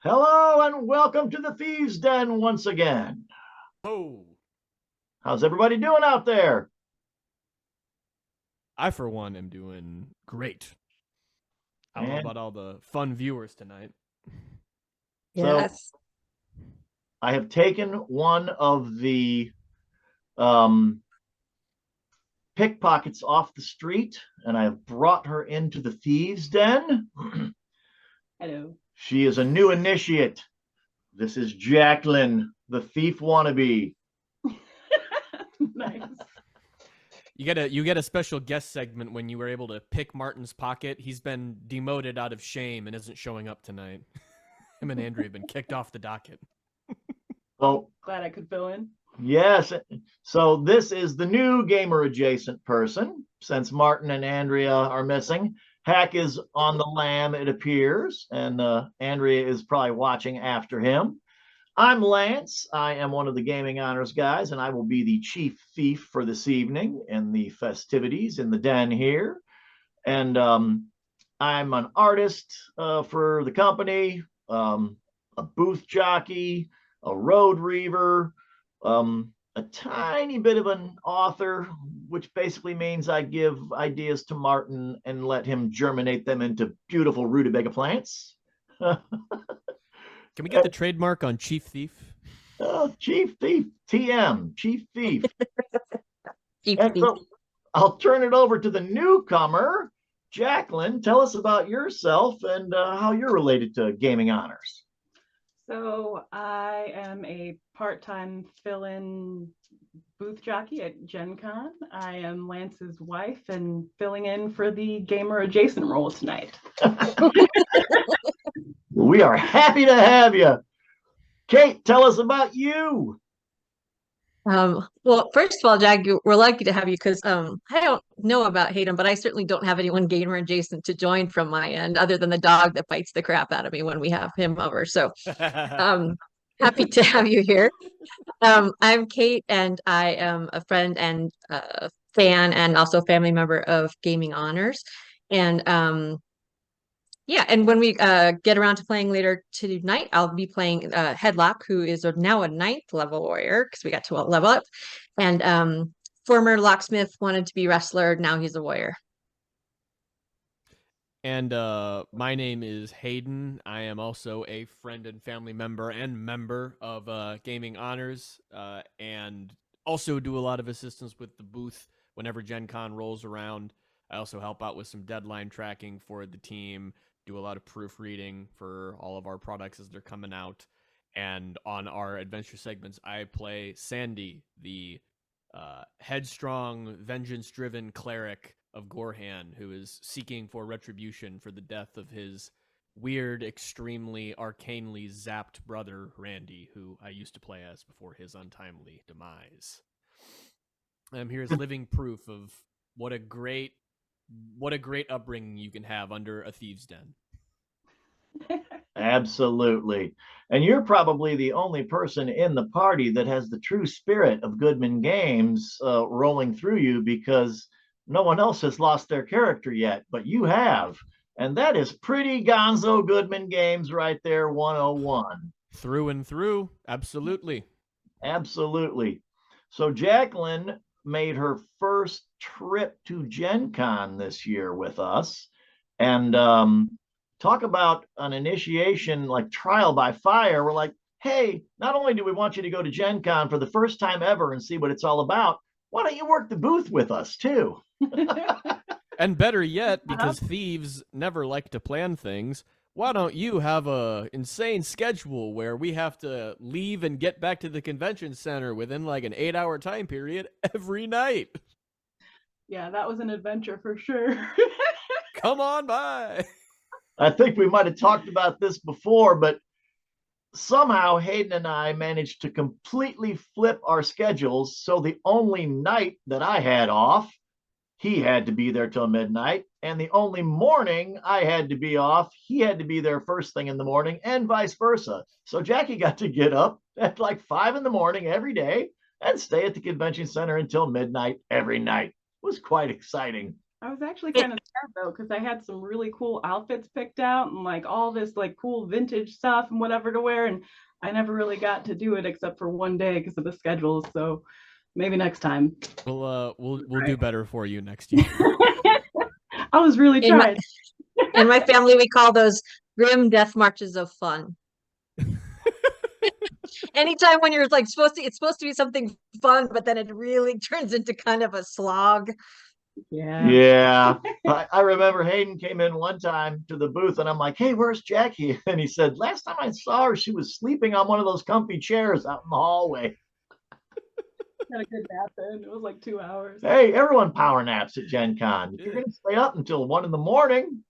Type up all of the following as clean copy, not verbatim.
Hello and welcome to the Thieves' Den once again. Oh, How's everybody doing out there? I for one am doing great. I don't know And about all the fun viewers tonight. so Yes. I have taken one of the um, pickpockets off the street and I have brought her into the Thieves' Den. Hello. She is a new initiate. This is Jacqueline, the thief wannabe. Nice. You get a special guest segment when you were able to pick Martin's pocket. He's been demoted out of shame and isn't showing up tonight. Him and Andrea have been kicked off the docket. Well, Glad I could fill in. yes. So this is the new gamer adjacent person since Martin and Andrea are missing. Hack is on the lam, it appears, and Andrea is probably watching after him. I'm Lance. I am one of the Gaming Honors guys, and I will be the chief thief for this evening in the festivities in the den here. And I'm an artist for the company, a booth jockey, a road reaver, a tiny bit of an author, which basically means I give ideas to Martin and let him germinate them into beautiful rutabaga plants. Can we get the trademark on Chief Thief? Chief Thief, TM, Chief Thief. Chief And thief. so I'll turn it over to the newcomer, Jacqueline. Tell us about yourself and how you're related to Gaming Honors. So I am a part-time fill-in booth jockey at Gen Con. I am Lance's wife and filling in for the gamer adjacent role tonight. We are happy to have you. Kate, tell us about you. Well, first of all, Jack, we're lucky to have you because I don't know about Hayden, but I certainly don't have anyone gamer adjacent to join from my end, other than the dog that bites the crap out of me when we have him over. So happy to have you here. I'm Kate, and I am a friend and fan, and also a family member of Gaming Honors. And yeah, and when we get around to playing later tonight, I'll be playing Headlock, who is now a ninth level warrior because we got to level up, and former locksmith, wanted to be wrestler. Now he's a warrior. And my name is Hayden. I am also a friend and family member and member of Gaming Honors, and also do a lot of assistance with the booth whenever Gen Con rolls around. I also help out with some deadline tracking for the team, do a lot of proofreading for all of our products as they're coming out. And on our adventure segments, I play Sandy, the headstrong, vengeance-driven cleric of Gorhan, who is seeking for retribution for the death of his weird, extremely arcanely zapped brother, Randy, who I used to play as before his untimely demise. I'm here as living proof of what a great upbringing you can have under a thieves' den. Absolutely. And you're probably the only person in the party that has the true spirit of Goodman Games rolling through you, because no one else has lost their character yet, but you have. And that is pretty gonzo Goodman Games right there, 101. Through and through, absolutely. Absolutely. So Jacqueline made her first trip to Gen Con this year with us. And talk about an initiation like trial by fire. We're like, hey, not only do we want you to go to Gen Con for the first time ever and see what it's all about, why don't you work the booth with us too? And better yet, because thieves never like to plan things, why don't you have a insane schedule where we have to leave and get back to the convention center within like an 8-hour time period every night? Yeah, that was an adventure for sure. Come on by. I think we might have talked about this before, but somehow Hayden and I managed to completely flip our schedules. So the only night that I had off, he had to be there till midnight. And the only morning I had to be off, he had to be there first thing in the morning, and vice versa. So Jackie got to get up at like 5 in the morning every day and stay at the convention center until midnight every night. It was quite exciting. I was actually kind of sad though, because I had some really cool outfits picked out and like all this like cool vintage stuff and whatever to wear, and I never really got to do it except for one day because of the schedule. So maybe next time. We'll do better for you next year. I was really trying. In my family, we call those grim death marches of fun. Anytime when you're like it's supposed to be something fun, but then it really turns into kind of a slog. Yeah. I remember Hayden came in one time to the booth and I'm like, hey, where's Jackie? And he said, last time I saw her, she was sleeping on one of those comfy chairs out in the hallway. Had a good nap then. It was like 2 hours. Hey, everyone power naps at Gen Con. If you're going to stay up until 1 in the morning.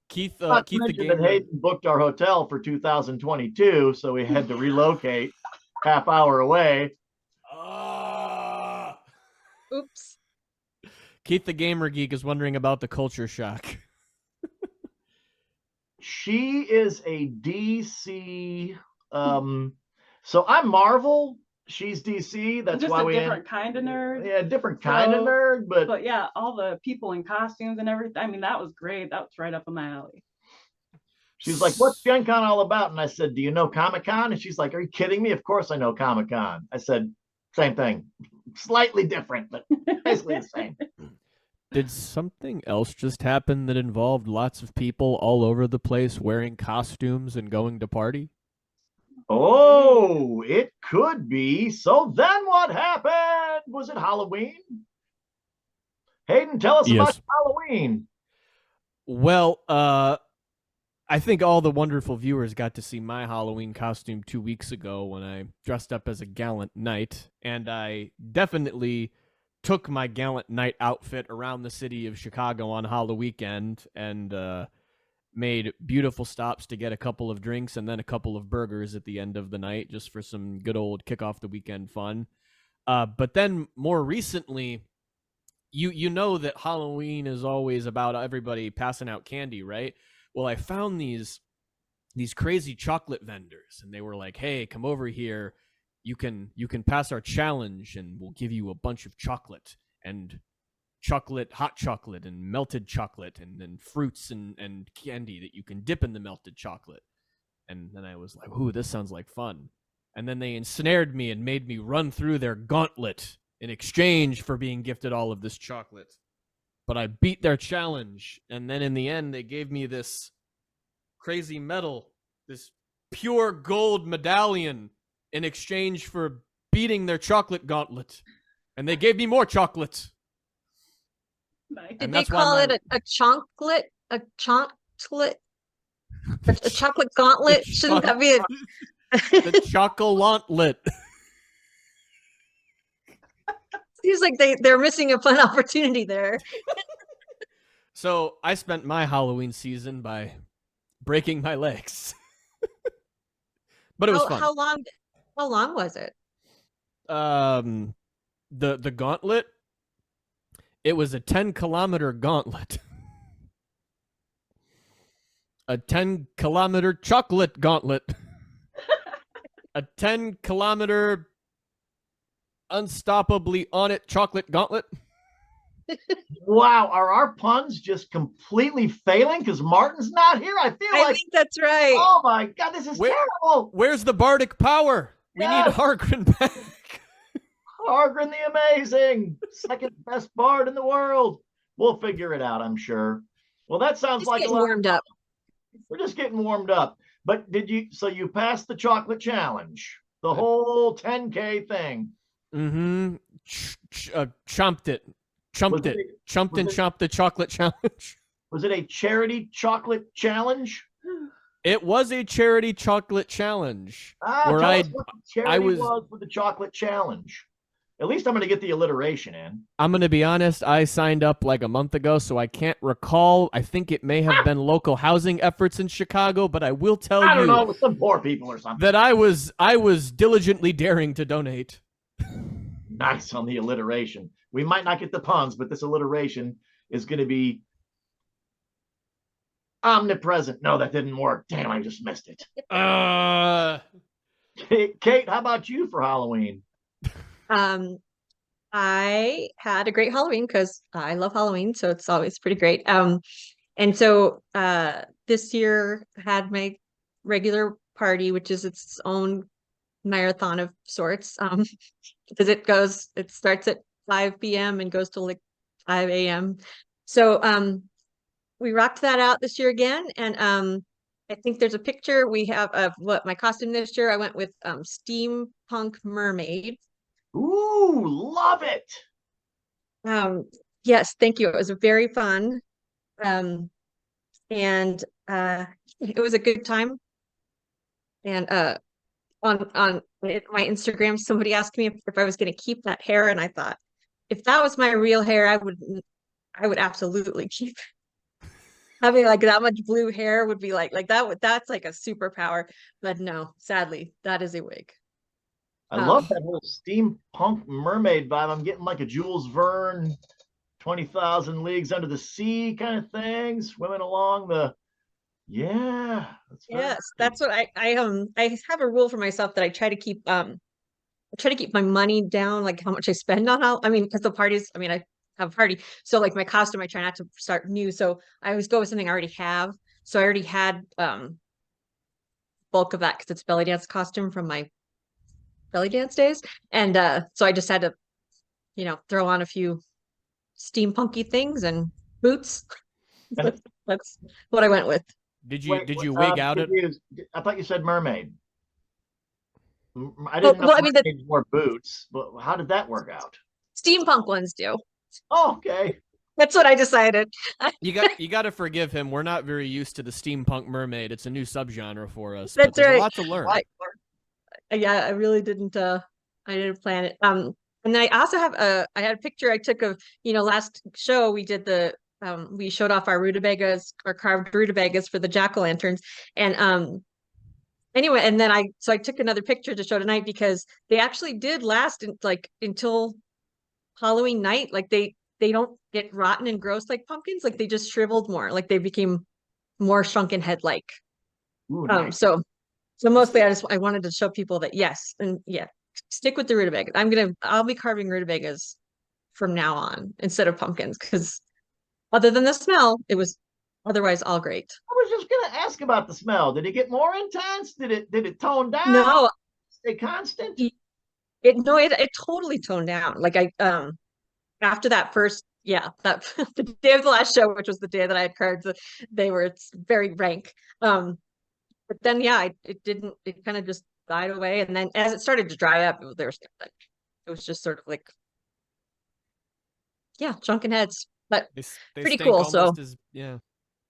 Keith Not the mention gamer. that Hayden booked our hotel for 2022, so we had to relocate half hour away. Oops. Keith the gamer geek is wondering about the culture shock. She is a DC. So I'm Marvel. She's DC. That's Just why a we different kind of nerd. Yeah, different kind of nerd, but yeah, all the people in costumes and everything. I mean, that was great. That was right up in my alley. She's like, what's Gen Con all about? And I said, do you know Comic Con? And she's like, are you kidding me? Of course I know Comic Con. I said, same thing. Slightly different, but basically the same. Did something else just happen that involved lots of people all over the place wearing costumes and going to party? Oh, it could be. So then what happened? Was it Halloween? Hayden, tell us about Halloween. Well, I think all the wonderful viewers got to see my Halloween costume 2 weeks ago when I dressed up as a gallant knight, and I definitely took my gallant knight outfit around the city of Chicago on Halloween weekend and made beautiful stops to get a couple of drinks and then a couple of burgers at the end of the night just for some good old kick off the weekend fun. But then more recently, you know that Halloween is always about everybody passing out candy, right? Well, I found these crazy chocolate vendors, and they were like, hey, come over here. You can pass our challenge, and we'll give you a bunch of chocolate and hot chocolate and melted chocolate and then fruits and candy that you can dip in the melted chocolate. And then I was like, ooh, this sounds like fun. And then they ensnared me and made me run through their gauntlet in exchange for being gifted all of this chocolate. But I beat their challenge, and then in the end, they gave me this crazy medal, this pure gold medallion in exchange for beating their chocolate gauntlet. And they gave me more chocolate. Nice. Did they call it a chocolate? A chocolate gauntlet? Shouldn't that be the chocolantlet? Seems like they're missing a fun opportunity there. So I spent my Halloween season by breaking my legs. But it was fun. How long was it? The gauntlet, it was a 10-kilometer gauntlet. A 10-kilometer chocolate gauntlet. A 10-kilometer unstoppably on it chocolate gauntlet. Wow, are our puns just completely failing because Martin's not here? I think that's right. Oh my God, this is terrible. Where's the bardic power? We need Hargren back. Hargren the Amazing, second best bard in the world. We'll figure it out, I'm sure. Well, that sounds like warmed up. We're just getting warmed up. But so you passed the chocolate challenge, the whole 10K thing. Mm-hmm. Chomped it. Chumped the chocolate challenge. Was it a charity chocolate challenge? It was a charity chocolate challenge. Where tell us what the charity was for the chocolate challenge. At least I'm going to get the alliteration in. I'm going to be honest. I signed up like a month ago, so I can't recall. I think it may have been local housing efforts in Chicago, but I will tell you. I don't know, with some poor people or something. That I was diligently daring to donate. Nice on the alliteration. We might not get the puns, but this alliteration is going to be omnipresent. No, that didn't work. Damn, I just missed it. Kate, how about you for Halloween? I had a great Halloween because I love Halloween, so it's always pretty great. And so this year I had my regular party, which is its own marathon of sorts. Because it starts at 5 p.m. and goes till like 5 a.m. So we rocked that out this year again, and I think there's a picture we have of what my costume this year. I went with steampunk mermaid. Ooh, love it. Yes, thank you. It was very fun. Um, and it was a good time. And on my Instagram, somebody asked me if I was going to keep that hair, and I thought, if that was my real hair, I would absolutely keep having like that much blue hair would be like that's like a superpower. But no, sadly, that is a wig. I love that whole steampunk mermaid vibe. I'm getting like a Jules Verne, 20,000 Leagues Under the Sea kind of thing, swimming along the. Yeah, that's Yes, that's what I have a rule for myself that I try to keep my money down, like how much I spend on I mean, because the parties, I mean, I have a party. So like my costume, I try not to start new. So I always go with something I already have. So I already had bulk of that because it's belly dance costume from my belly dance days. And so I just had to, throw on a few steampunky things and boots. That's what I went with. Did Wait, you wig out it? I thought you said mermaid. I Well, didn't know well, I mean, the mermaids wore boots, but how did that work out? steampunk ones do. Oh, okay. That's what I decided. You got to forgive him. We're not very used to the steampunk mermaid. It's a new subgenre for us. That's but there's right. a lot to learn. Yeah, I really didn't I didn't plan it. And then I also have I had a picture I took of, last show we did we showed off our rutabagas, our carved rutabagas for the jack-o'-lanterns. And anyway, and then I took another picture to show tonight because they actually did last until Halloween night. Like they don't get rotten and gross like pumpkins, like they just shriveled more, like they became more shrunken head like. Ooh, nice. So mostly I wanted to show people that yes, and yeah, stick with the rutabagas. I'll be carving rutabagas from now on instead of pumpkins because other than the smell, it was otherwise all great. I was just gonna ask about the smell. Did it get more intense? Did it tone down? No, Stay constant? it totally toned down. Like after that first, yeah, that the day of the last show, which was the day that I had cards, it's very rank. But then yeah, it kind of just died away. And then as it started to dry up, it was just sort of like, yeah, chunking heads, but They pretty stink cool. So yeah.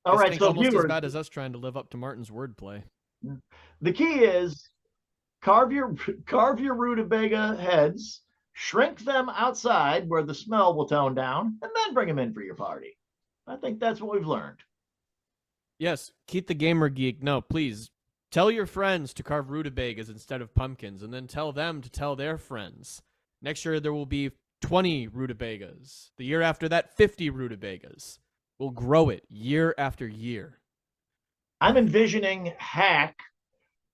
All right, so almost viewers, as bad as us trying to live up to Martin's wordplay. the key is carve your rutabaga heads, shrink them outside where the smell will tone down, and then bring them in for your party. I think that's what we've learned. Yes, Keith the Gamer Geek. No, please tell your friends to carve rutabagas instead of pumpkins, and then tell them to tell their friends. Next year there will be 20 rutabagas. The year after that, 50 rutabagas. We'll grow it year after year. I'm envisioning Hack.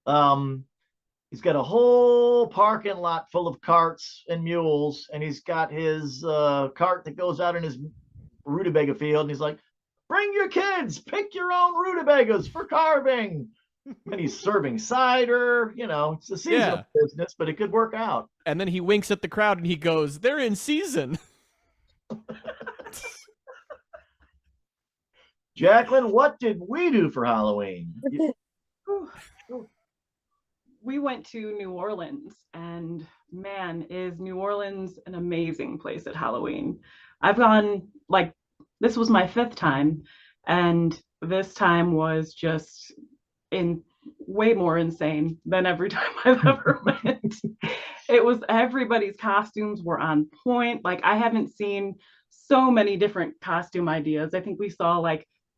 He's got a whole parking lot full of carts and mules, and he's got his cart that goes out in his rutabaga field, and he's like, bring your kids, pick your own rutabagas for carving. And he's serving cider. It's a seasonal business, but it could work out. And then he winks at the crowd and he goes, they're in season. Jacqueline, what did we do for Halloween? We went to New Orleans, and man, is New Orleans an amazing place at Halloween. I've gone, this was my 5th time, and this time was just way more insane than every time I've ever went. It was, everybody's costumes were on point. Like, I haven't seen so many different costume ideas. I think we saw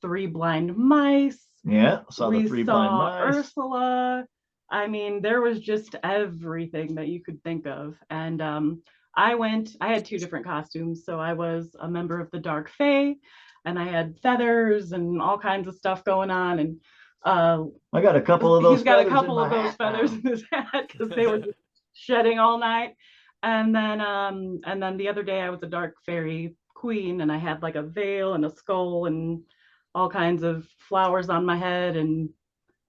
3 blind mice. Yeah, saw the 3 blind mice. Ursula. I mean, there was just everything that you could think of. And I had 2 different costumes. So I was a member of the Dark Fae, and I had feathers and all kinds of stuff going on. And I got a couple of those. He's got a couple of those feathers in his hat because they were shedding all night. And then the other day I was a dark fairy queen, and I had like a veil and a skull and all kinds of flowers on my head, and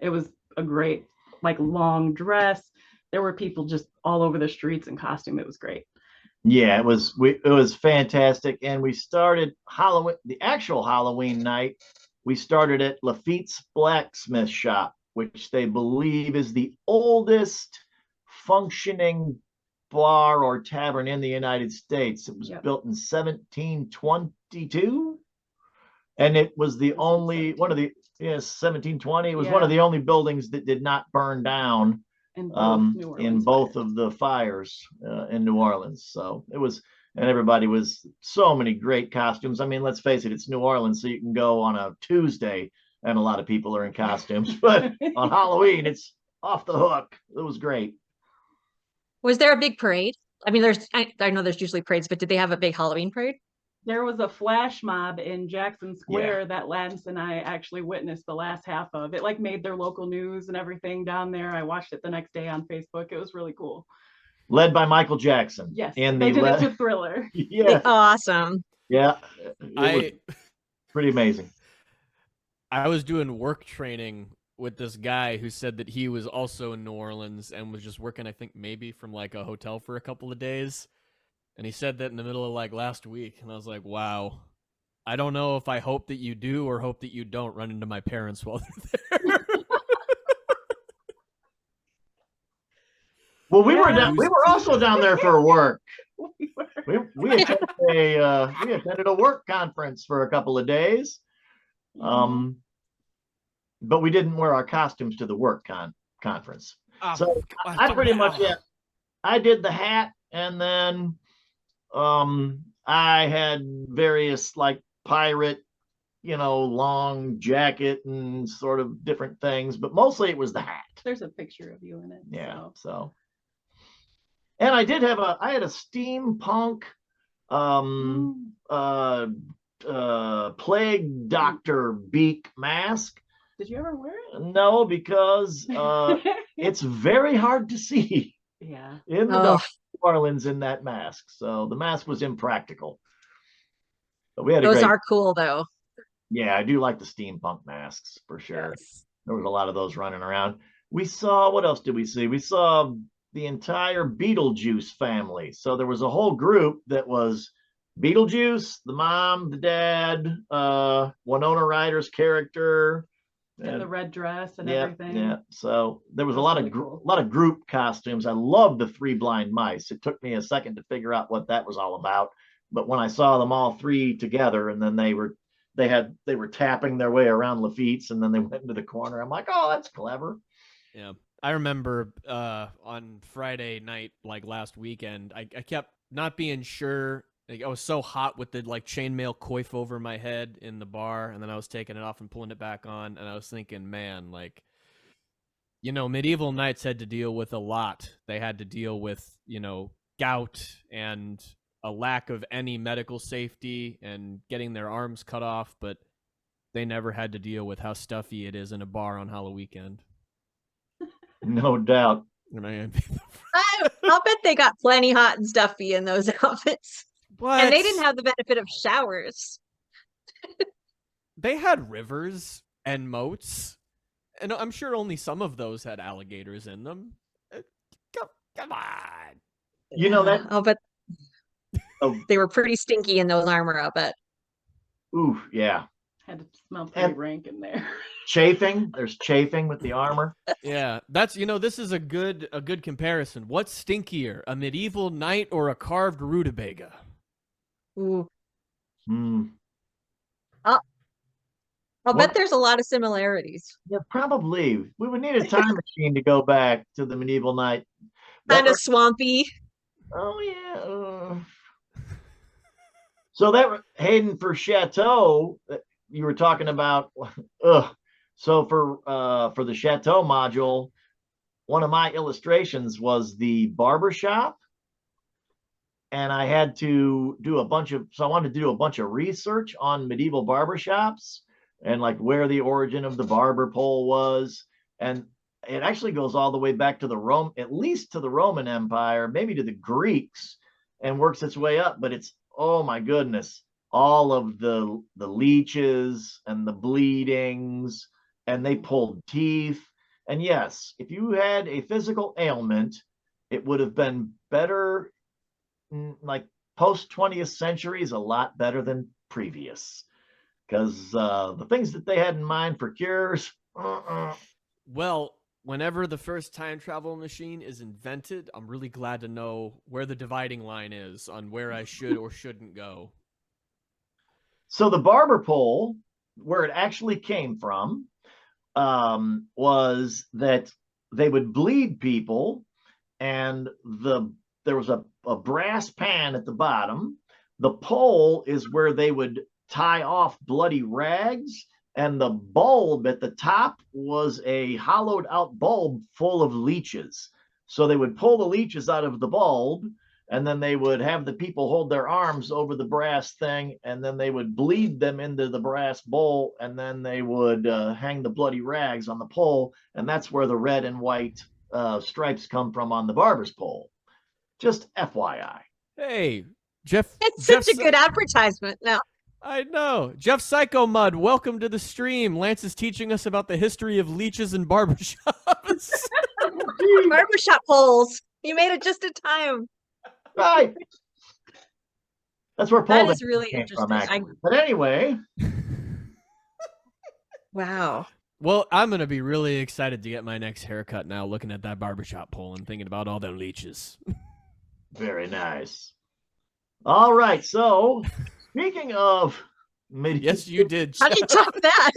it was a great like long dress. There were people just all over the streets in costume. It was great. Yeah, it was fantastic. And we started Halloween, the actual Halloween night. We started at Lafitte's Blacksmith Shop, which they believe is the oldest functioning bar or tavern in the United States. It was built in 1722, and it was the only one of the 1720. It was one of the only buildings that did not burn down in both of the fires in New Orleans. So it was, and everybody was so many great costumes. I mean, let's face it, it's New Orleans, so you can go on a Tuesday and a lot of people are in costumes, but on Halloween, it's off the hook. It was great. Was there a big parade? I mean, I know there's usually parades, but did they have a big Halloween parade? There was a flash mob in Jackson Square that Lance and I actually witnessed the last half of. It like made their local news and everything down there. I watched it the next day on Facebook. It was really cool. Led by Michael Jackson. Yes, they did it to Thriller. Yeah. Awesome. Yeah. It was pretty amazing. I was doing work training with this guy who said that he was also in New Orleans and was just working, I think, maybe from like a hotel for a couple of days. And he said that in the middle of like last week. And I was like, wow, I don't know if I hope that you do or hope that you don't run into my parents while they're there. Well, we were also down there for work. We attended a work conference for a couple of days. But we didn't wear our costumes to the work conference. So I pretty much, I did the hat, and then I had various like pirate, long jacket and sort of different things, but mostly it was the hat. There's a picture of you in it. Yeah. So, and I had a steampunk plague doctor beak mask. Did you ever wear it? No, because it's very hard to see. Yeah. In the dark, New Orleans in that mask. So the mask was impractical. But we had those are cool though. Yeah, I do like the steampunk masks for sure. Yes. There was a lot of those running around. We saw, what else did we see? We saw the entire Beetlejuice family. So there was a whole group that was Beetlejuice, the mom, the dad, Winona Ryder's character, and the red dress and everything. Yeah. So there was a lot of group costumes. I love the three blind mice. It took me a second to figure out what that was all about. But when I saw them all three together, and then they were tapping their way around Lafitte's, and then they went into the corner, I'm like, oh, that's clever. Yeah. I remember on Friday night, like last weekend, I kept not being sure. Like, I was so hot with the like chainmail coif over my head in the bar, and then I was taking it off and pulling it back on, and I was thinking, man, like, medieval knights had to deal with a lot. They had to deal with, gout and a lack of any medical safety and getting their arms cut off, but they never had to deal with how stuffy it is in a bar on Halloween weekend. No doubt. I'll bet they got plenty hot and stuffy in those outfits. What? And they didn't have the benefit of showers. They had rivers and moats, and I'm sure only some of those had alligators in them. Come on. That. I'll bet they were pretty stinky in those armor, I bet. Ooh, yeah. Had to smell pretty rank in there. Chafing. There's chafing with the armor. Yeah, that's this is a good comparison. What's stinkier, a medieval knight or a carved rutabaga? Ooh. Hmm. I'll bet there's a lot of similarities. Yeah, probably. We would need a time machine to go back to the medieval knight. Kind of swampy. Oh yeah. So Hayden, for Chateau, you were talking about. So for the Chateau module, one of my illustrations was the barber shop, and I had to do I wanted to do a bunch of research on medieval barber shops and like where the origin of the barber pole was. And it actually goes all the way back to at least to the Roman Empire, maybe to the Greeks, and works its way up. But it's, oh my goodness, all of the leeches and the bleedings, and they pulled teeth. And yes, if you had a physical ailment, it would have been better, like post 20th century is a lot better than previous, because the things that they had in mind for cures. Well, whenever the first time travel machine is invented, I'm really glad to know where the dividing line is on where I should or shouldn't go. So the barber pole, where it actually came from, was that they would bleed people, and there was a brass pan at the bottom. The pole is where they would tie off bloody rags, and the bulb at the top was a hollowed out bulb full of leeches. So they would pull the leeches out of the bulb, and then they would have the people hold their arms over the brass thing, and then they would bleed them into the brass bowl, and then they would hang the bloody rags on the pole, and that's where the red and white stripes come from on the barber's pole. Just FYI. Hey, Jeff. It's such a good advertisement now. I know. Jeff Psycho Mud, welcome to the stream. Lance is teaching us about the history of leeches and barbershops. Barbershop poles. You made it just in time. Right. That's where pole That is really came interesting. from, actually. But anyway. Wow. Well, I'm going to be really excited to get my next haircut now, looking at that barbershop pole and thinking about all them leeches. Very nice. All right. So, speaking of medieval... Yes, you did. How do you top that?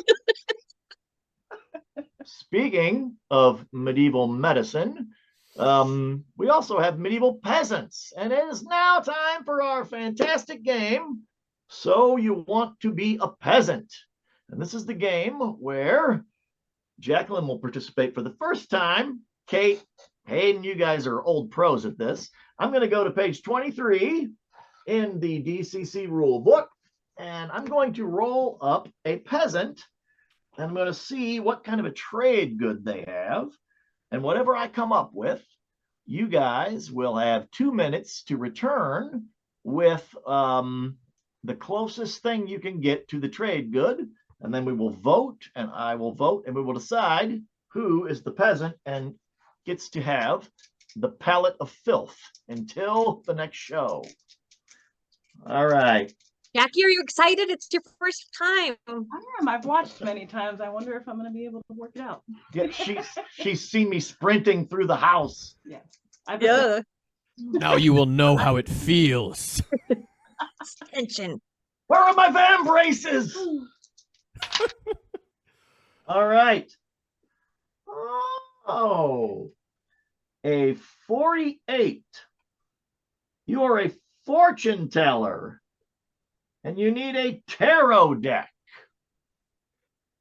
Speaking of medieval medicine, we also have medieval peasants, and it is now time for our fantastic game, So You Want to Be a Peasant. And this is the game where Jacqueline will participate for the first time. Kate, Hayden, you guys are old pros at this. I'm going to go to page 23 in the DCC rule book, and I'm going to roll up a peasant, and I'm going to see what kind of a trade good they have. And whatever I come up with, you guys will have 2 minutes to return with the closest thing you can get to the trade good. And then we will vote, and I will vote, and we will decide who is the peasant and gets to have the pallet of filth until the next show. All right. Jackie, are you excited? It's your first time. I am. I've watched many times. I wonder if I'm going to be able to work it out. Yeah, she's seen me sprinting through the house. Yes. Yeah. Now you will know how it feels. Tension. Where are my van braces? All right. Oh, a 48. You are a fortune teller, and you need a tarot deck.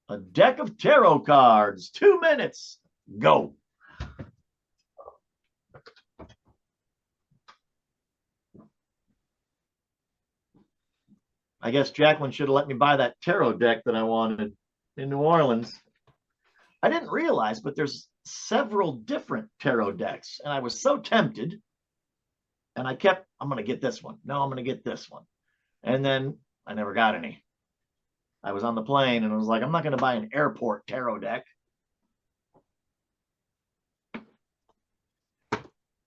A deck of tarot cards. 2 minutes. Go. I guess Jacqueline should have let me buy that tarot deck that I wanted in New Orleans. I didn't realize, but there's several different tarot decks, and I was so tempted, and I kept, I'm going to get this one. No, I'm going to get this one. And then I never got any. I was on the plane, and I was like, I'm not going to buy an airport tarot deck.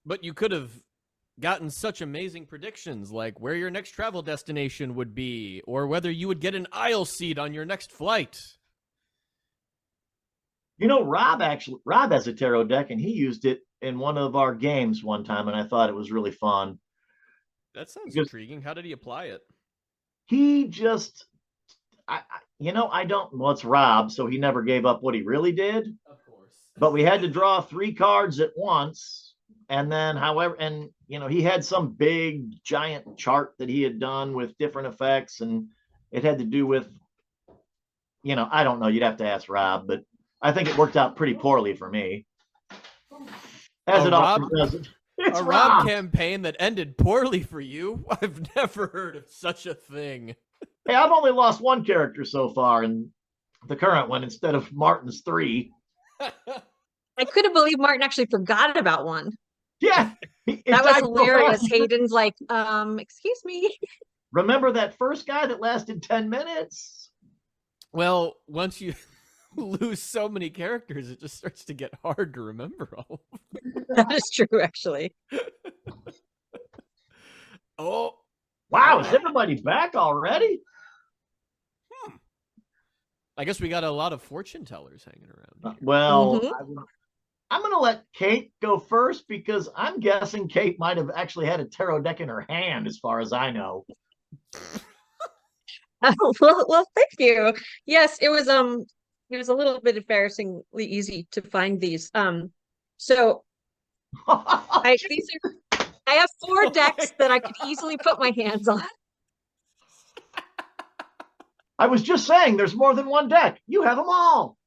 But you could have gotten such amazing predictions, like where your next travel destination would be, or whether you would get an aisle seat on your next flight. You know, Rob has a tarot deck, and he used it in one of our games one time, and I thought it was really fun. That sounds intriguing. How did he apply it? He just, I don't, well, it's Rob, so he never gave up what he really did. Of course. But we had to draw 3 cards at once. And then, however, and, he had some big, giant chart that he had done with different effects, and it had to do with, I don't know. You'd have to ask Rob, but I think it worked out pretty poorly for me. As it often does. It's a Rob campaign that ended poorly for you? I've never heard of such a thing. Hey, I've only lost 1 character so far in the current one instead of Martin's 3. I couldn't believe Martin actually forgot about one. Yeah, it That was died so hilarious. fast. Hayden's like, excuse me. Remember that first guy that lasted 10 minutes? Well, once you lose so many characters, it just starts to get hard to remember all. That is true, actually. Oh, Wow, is everybody back already? I guess we got a lot of fortune tellers hanging around here. Well, Mhm. I'm going to let Kate go first because I'm guessing Kate might have actually had a tarot deck in her hand, as far as I know. Well, thank you. Yes, it was a little bit embarrassingly easy to find these. So I have four Oh decks my that I could easily put my hands on. I was just saying there's more than one deck. You have them all.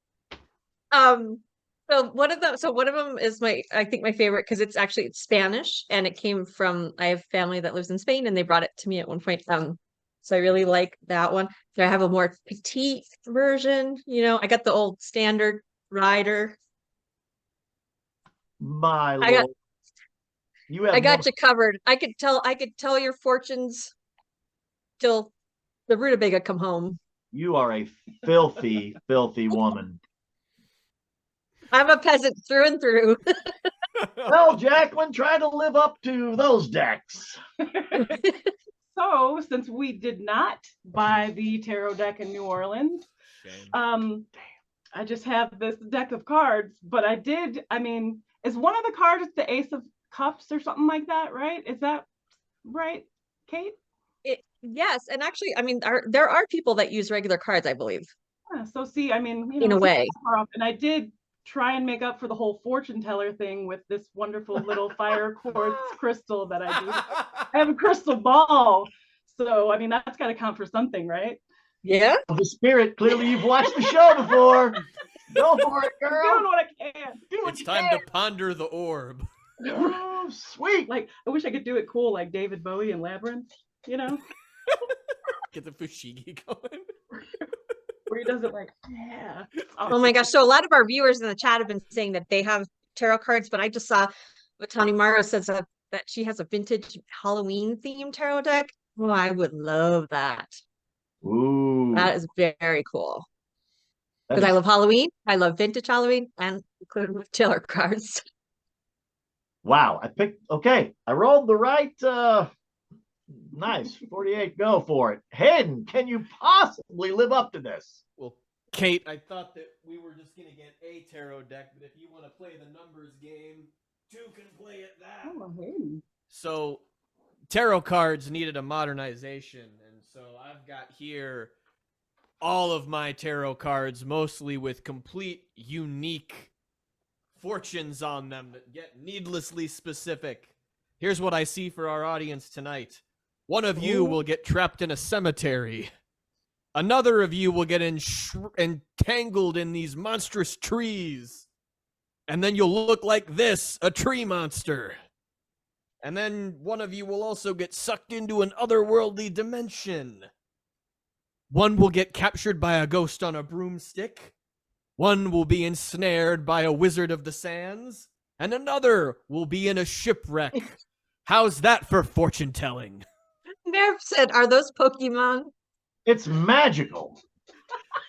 So one of them is I think my favorite because it's Spanish and it came from I have family that lives in Spain and they brought it to me at one point. So I really like that one. So I have a more petite version, I got the old standard rider. My I got lord. You have I got more. you covered. I could tell your fortunes till the rutabaga come home. You are a filthy, filthy woman. I'm a peasant through and through. Well, Jacqueline, try to live up to those decks. So, since we did not buy the tarot deck in New Orleans, Shame. I just have this deck of cards. But is one of the cards the Ace of Cups or something like that, right? Is that right, Kate? Yes, and actually, there are people that use regular cards, I believe, Yeah, so see, in a way. and I did try and make up for the whole fortune teller thing with this wonderful little fire quartz crystal that I do. I have a crystal ball. So, that's got to count for something, right? Yeah. The spirit, clearly you've watched the show before. Go for it, I'm girl. doing what I can. Do what It's you time can. to ponder the orb. Oh, sweet. Like, I wish I could do it cool like David Bowie in Labyrinth, Get the fushigi going. where he does it like, yeah. Oh my gosh. So a lot of our viewers in the chat have been saying that they have tarot cards, but I just saw what Tony Morrow says that she has a vintage Halloween themed tarot deck. Oh, I would love that. Ooh. That is very cool. That Because I is- love Halloween, I love vintage Halloween, and including with tarot cards. Wow. Okay. I rolled the right. Nice. 48. Go for it. Hayden, can you possibly live up to this? Well, Kate, I thought that we were just going to get a tarot deck, but if you want to play the numbers game, two can play it that. Oh, hey. So, tarot cards needed a modernization, and so I've got here all of my tarot cards, mostly with complete unique fortunes on them that get needlessly specific. Here's what I see for our audience tonight. One of you will get trapped in a cemetery. Another of you will get entangled in these monstrous trees. And then you'll look like this, a tree monster. And then one of you will also get sucked into an otherworldly dimension. One will get captured by a ghost on a broomstick. One will be ensnared by a wizard of the sands. And another will be in a shipwreck. How's that for fortune telling? Nerv said, "Are those Pokemon?" It's magical.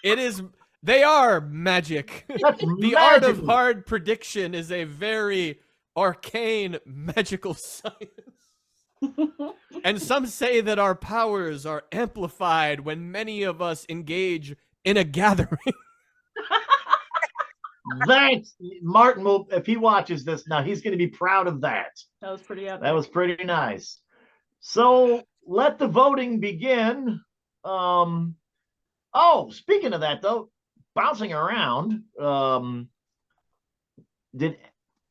It is. They are magic. That's The art of magical. hard prediction is a very arcane magical science. And some say that our powers are amplified when many of us engage in a gathering. That's Martin will, if he watches this now, he's going to be proud of that. That was pretty epic. That was pretty nice. So let the voting begin. Speaking of that though, bouncing around, did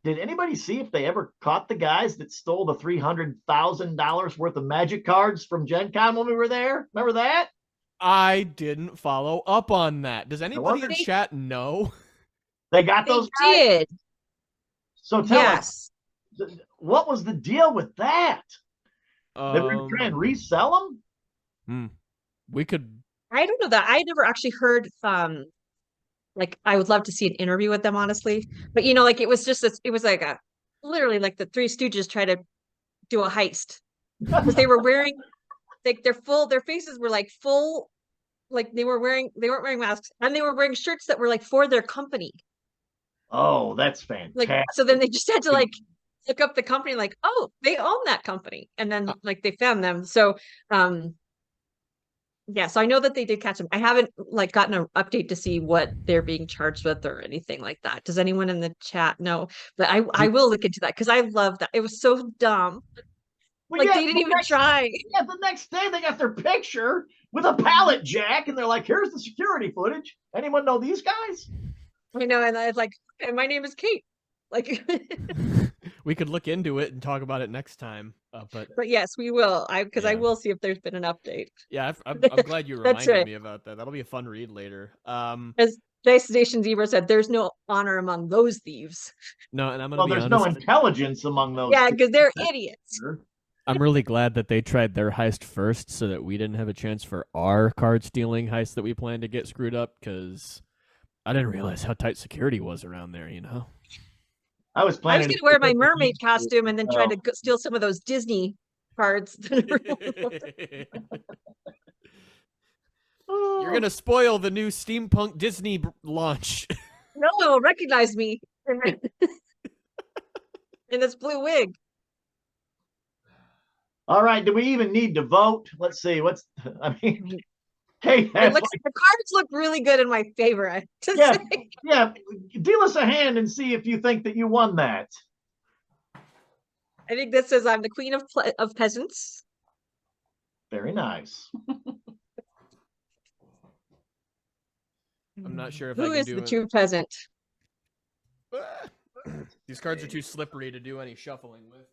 anybody see if they ever caught the guys that stole the $300,000 worth of magic cards from Gen Con when we were there? Remember that? I didn't follow up on that. Does anybody in They- chat know? They got They those guys? did. So tell Yes. us, what was the deal with that? They were going to try and resell them? We could. I don't know that. I never actually heard like I would love to see an interview with them, honestly. But you know, like it was just it was like a literally like the Three Stooges try to do a heist because they were wearing like their faces were like full, like they weren't wearing masks and they were wearing shirts that were like for their company. Oh, that's Like fantastic. so then they just had to like look up the company, like, oh, they own that company. And then like they found them. So yeah, so I know that they did catch them. I haven't like gotten an update to see what they're being charged with or anything like that. Does anyone in the chat know? But I will look into that because I love that. It was so dumb. Well, Like yeah, they didn't even try. yeah, the next day they got their picture with a pallet jack, and they're like, "Here's the security footage. Anyone know these guys?" I know, and I was like, okay, my name is Kate. Like We could look into it and talk about it next time. But yes, we will. Because I Yeah. will see if there's been an update. yeah, I'm glad you That's reminded right. me about that. That'll be a fun read later. As Destination Zebra said, there's no honor among those thieves. No, and I'm gonna Well, be there's honest. no intelligence among those. Yeah, because they're That's idiots. sure. I'm really glad that they tried their heist first, so that we didn't have a chance for our card stealing heist that we planned to get screwed up. Because I didn't realize how tight security was around there. You know. I was I was planning going to wear my mermaid costume and then try to Oh. steal some of those Disney cards. You're gonna spoil the new steampunk Disney launch. No one will recognize me in this blue wig. All right, do we even need to vote? Let's see. I mean, Kate The has cards look really good in my favor. I have to yeah, say. yeah. Deal us a hand and see if you think that you won that. I think this says I'm the queen of peasants. Very nice. I'm not sure if Who I can is do the it. true peasant? These cards are too slippery to do any shuffling with.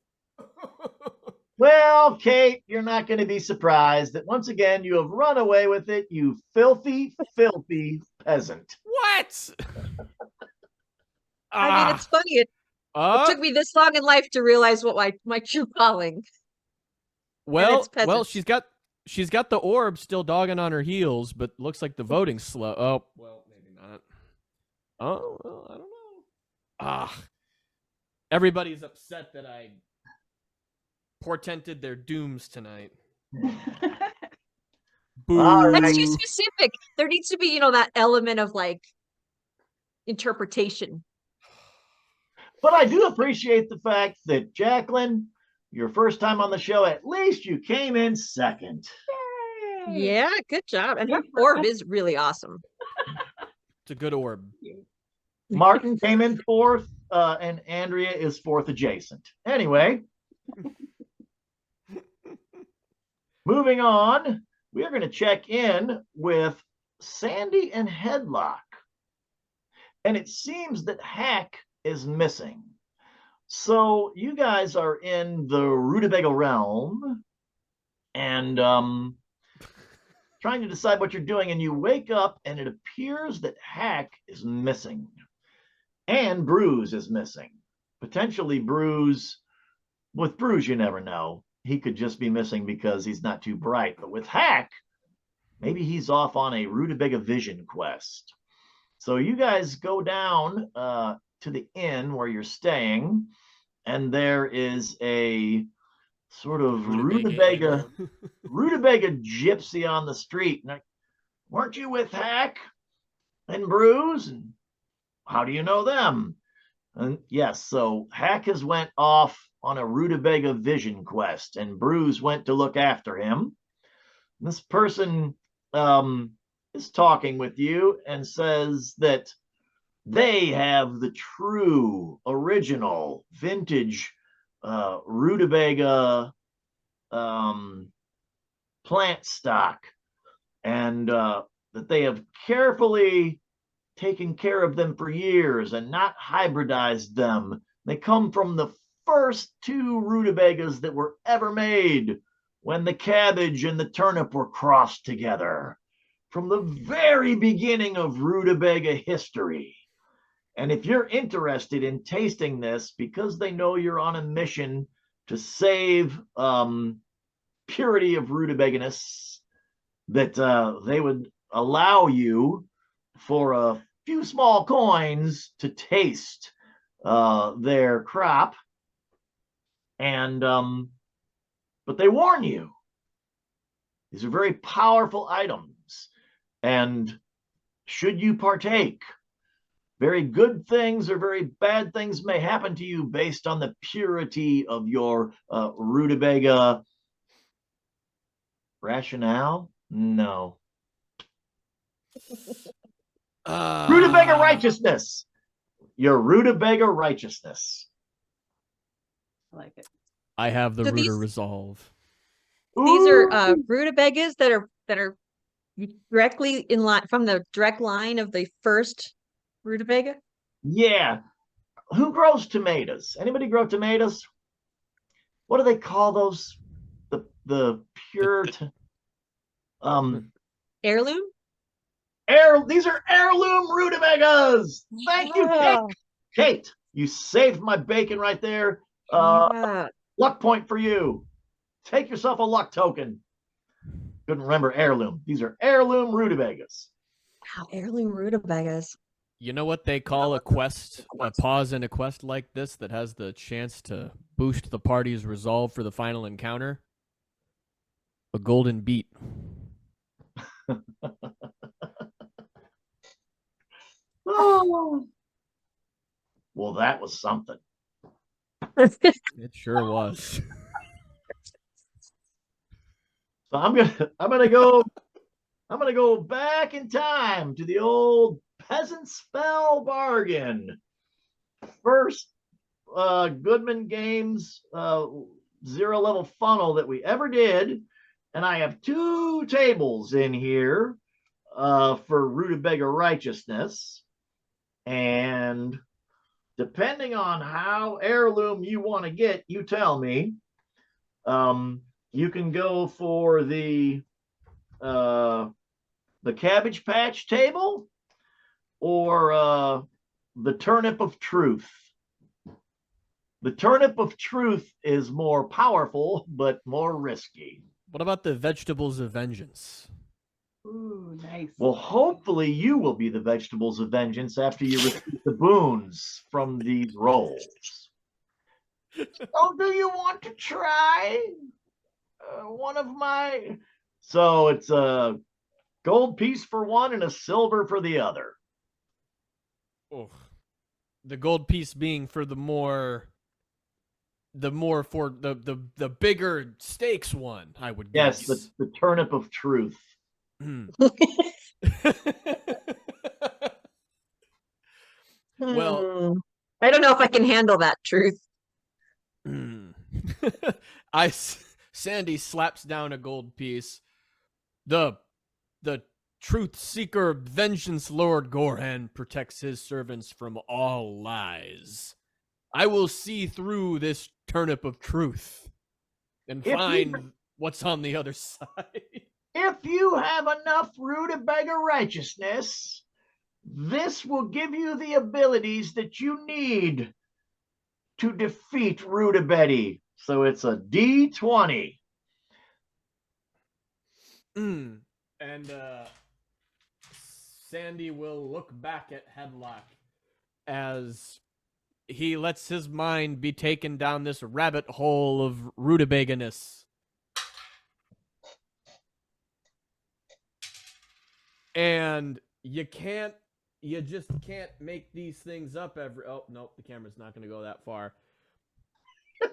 Well, Kate, you're not going to be surprised that once again you have run away with it, you filthy, filthy peasant. What? I mean, it's funny. It took me this long in life to realize what my true calling. Well, she's got the orb still dogging on her heels, but looks like the voting's slow. Oh, well, maybe not. Oh, well, I don't know. Everybody's upset that I portented their dooms tonight. Boo. All right. That's too specific. There needs to be, you know, that element of like interpretation. But I do appreciate the fact that Jacqueline, your first time on the show, at least you came in second. Yeah, good job. And her orb is really awesome. It's a good orb. Martin came in fourth, and Andrea is fourth adjacent. Anyway, moving on, we are going to check in with Sandy and Headlock. And it seems that Hack is missing. So you guys are in the Rutabaga realm and trying to decide what you're doing, and you wake up and it appears that Hack is missing. And Bruise is missing. Potentially Bruise. With Bruise, you never know. He could just be missing because he's not too bright. But with Hack, maybe he's off on a Rutabaga vision quest. So you guys go down to the inn where you're staying, and there is a sort of Rutabaga gypsy on the street. And weren't you with Hack and Bruise? And how do you know them? And yes, so Hack has went off on a Rutabaga vision quest, and Bruise went to look after him. This person is talking with you and says that they have the true, original, vintage Rutabaga plant stock, and that they have carefully taken care of them for years and not hybridized them. They come from the first two rutabagas that were ever made, when the cabbage and the turnip were crossed together, from the very beginning of rutabaga history. And if you're interested in tasting this, because they know you're on a mission to save purity of rutabaganess, that they would allow you for a few small coins to taste their crop. And but they warn you, these are very powerful items, and should you partake, very good things or very bad things may happen to you based on the purity of your rutabaga rationale. No. Rutabaga righteousness. Your rutabaga righteousness. I like it. I have the So Rooter these- resolve. These are Ooh. rutabagas that are directly in line from the direct line of the first rutabaga. Yeah. Who grows tomatoes? Anybody grow tomatoes? What do they call those? The pure Heirloom? these are heirloom rutabagas. Thank you, Kate. Kate, you saved my bacon right there. Yeah. Luck point for you. Take yourself a luck token. Couldn't remember heirloom. These are heirloom rutabagas. Wow, heirloom rutabagas. You know what they call a quest, a pause in a quest like this that has the chance to boost the party's resolve for the final encounter? A golden beet. Oh. Well, that was something. It sure was. So I'm gonna go back in time to the old peasant spell bargain. First Goodman Games zero level funnel that we ever did, and I have 2 tables in here for rutabaga righteousness, and depending on how heirloom you want to get, you tell me. You can go for the Cabbage Patch table or the Turnip of Truth. The Turnip of Truth is more powerful, but more risky. What about the Vegetables of Vengeance? Ooh, nice. Well, hopefully you will be the Vegetables of Vengeance after you receive the boons from these rolls. Oh, do you want to try one of my... So it's a gold piece for one and a silver for the other. Oh, the gold piece being for the for the bigger stakes one, I would Yes, guess. the Turnip of Truth. Well, I don't know if I can handle that truth. Sandy slaps down a gold piece. The truth seeker vengeance lord Gorhan protects his servants from all lies. I will see through this turnip of truth and find what's on the other side. If you have enough rutabaga righteousness, this will give you the abilities that you need to defeat Rutabetti. So it's a D20. And Sandy will look back at Headlock as he lets his mind be taken down this rabbit hole of rutabaganess. And you just can't make these things up every... Oh, nope, the camera's not going to go that far.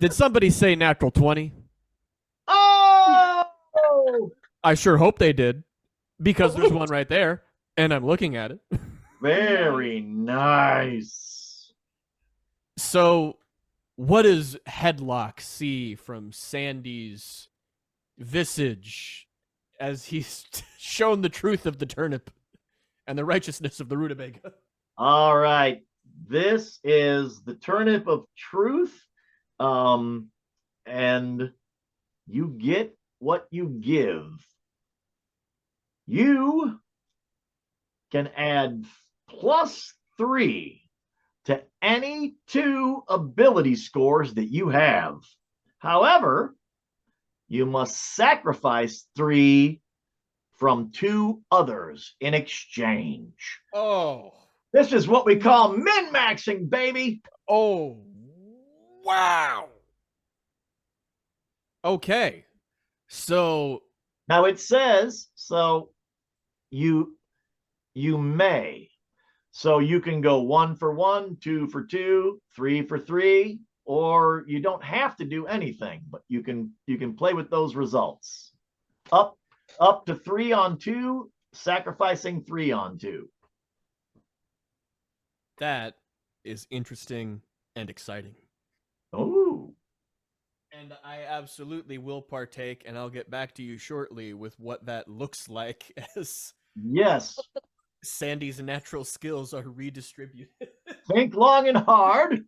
Did somebody say natural 20? Oh! I sure hope they did, because there's one right there, and I'm looking at it. Very nice. So, what does Headlock see from Sandy's visage as he's shown the truth of the turnip and the righteousness of the rutabaga? All right. This is the Turnip of Truth. And you get what you give. You can add +3 to any 2 ability scores that you have. However, you must sacrifice 3 from 2 others in exchange. Oh. This is what we call min-maxing, baby. Oh, wow. Okay. So Now it says, so you may. So you can go 1 for 1, 2 for 2, 3 for 3, or you don't have to do anything, but you can play with those results. Up to 3 on 2, sacrificing 3 on 2. that is interesting and exciting. Oh. And I absolutely will partake, and I'll get back to you shortly with what that looks like as Yes. Sandy's natural skills are redistributed. Think long and hard,